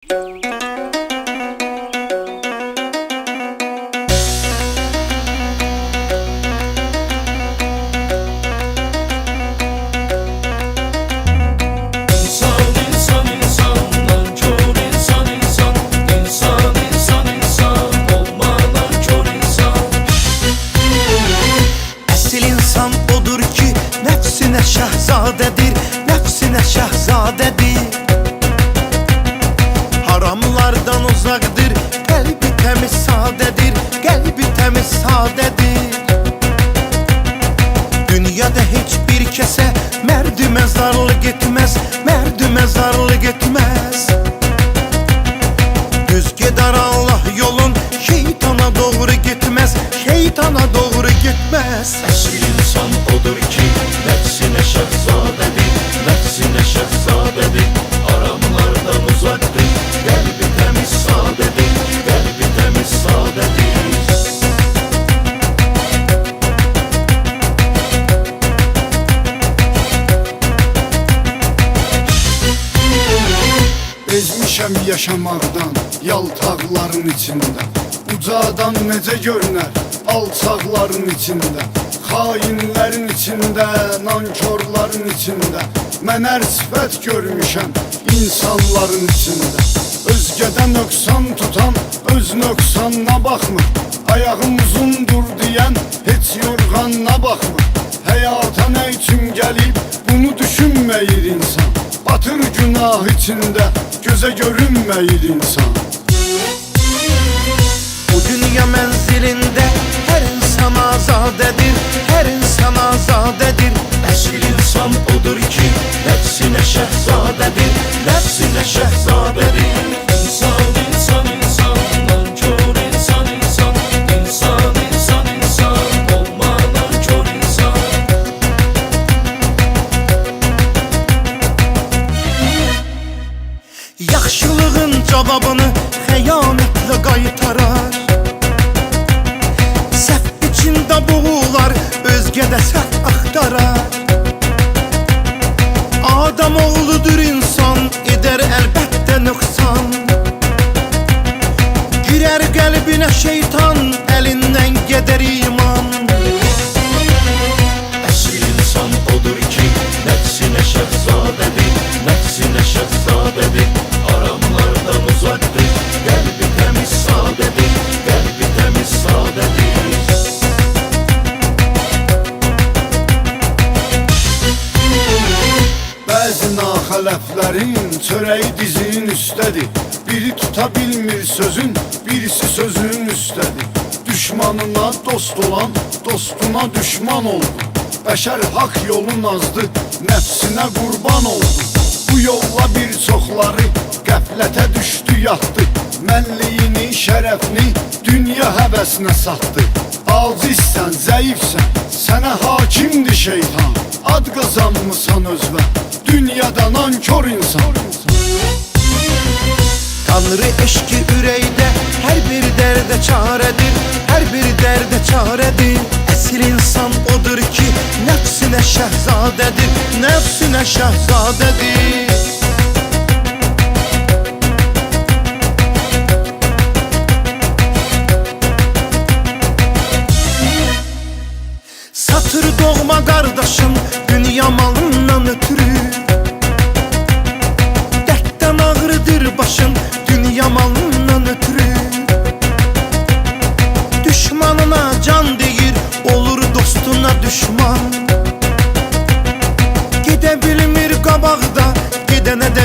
Şehzadedir, nefsine şehzadedir. Haramlardan uzaqdır, qəlbi təmiz sadedir, qəlbi təmiz sadedir. Dünyada heç bir kəsə mərd məzarlıq etməz, mərd məzarlıq etməz. Düz gedər Allah yolun, şeytana doğru getməz, şeytana doğru getməz. Əsl insan odur ki, nefsine şehzadedir, nefsine şehzadedir. Aramlardan uzaktır, kalbi temiz sadedir, kalbi temiz sadedir. Bezmişəm yaşamaqdan, yaltaqların içində. Ucadan necə görünər, alçaqların içində. Xainlərin içində, nankörlərin içində. Mən hər sifət görmüşəm insanların içində. Özgədə nöqsan tutan, öz nöqsanına baxmır. Ayağım uzundur deyən, heç yorğanına baxmır. Həyata nə üçün gəlib, bunu düşünməyir insan. Batır günah içində, gözə görünməyir insan. Bu dünya mənzilində hər insan azadedir, hər insan azadedir. Əsl insan odur ki, nefsine şehzadedir, nefsine şehzadedir. İnsan, insan, insan, nankör insan, insan. İnsan, insan, insan, olma nankör insan. Yaxşılığın cavabını xəyanətlə qaytarar. Səhv içində boğular, özgədə səhv axtarar. Adam oğludur insan, edər əlbəttə nöqsan. Girər qəlbinə şeytan, əlindən gedər iman. Əsl insan odur ki, nefsine şehzadedir, nefsine şehzadedir. Aramlardan uzaktır, kalbi temiz sadedir, kalbi temiz sadedir. Bəzi naxələflərin çörəyi dizinin üstədir. Biri tuta bilmir sözün, birisi sözün üstədir. Düşmanına dost olan, dostuna düşman oldu. Bəşər haq yolun azdı, nəfsinə qurban oldu. Bu yolla bir çoxları qəflətə düşdü, yatdı. Mənliyini, şərəfini dünya həvəsinə satdı. Acizsən, zəifsən, sənə hakimdir şeytan. Ad qazanmısan özvə, dünyada nankör insan. Tanrı eşki ürəkdə hər bir dərdə çarədir, hər bir dərdə çarədir. Əsl insan odur ki, nəfsinə şəhzadədir, nəfsinə şəhzadədir. Satır doğma qardaşım, dünya malından ötürü. Dərddən ağrıdır başım, dünya malından ötürü. Düşmanına can deyir, olur dostuna düşman. Gedə bilmir qabaqda, gedənə də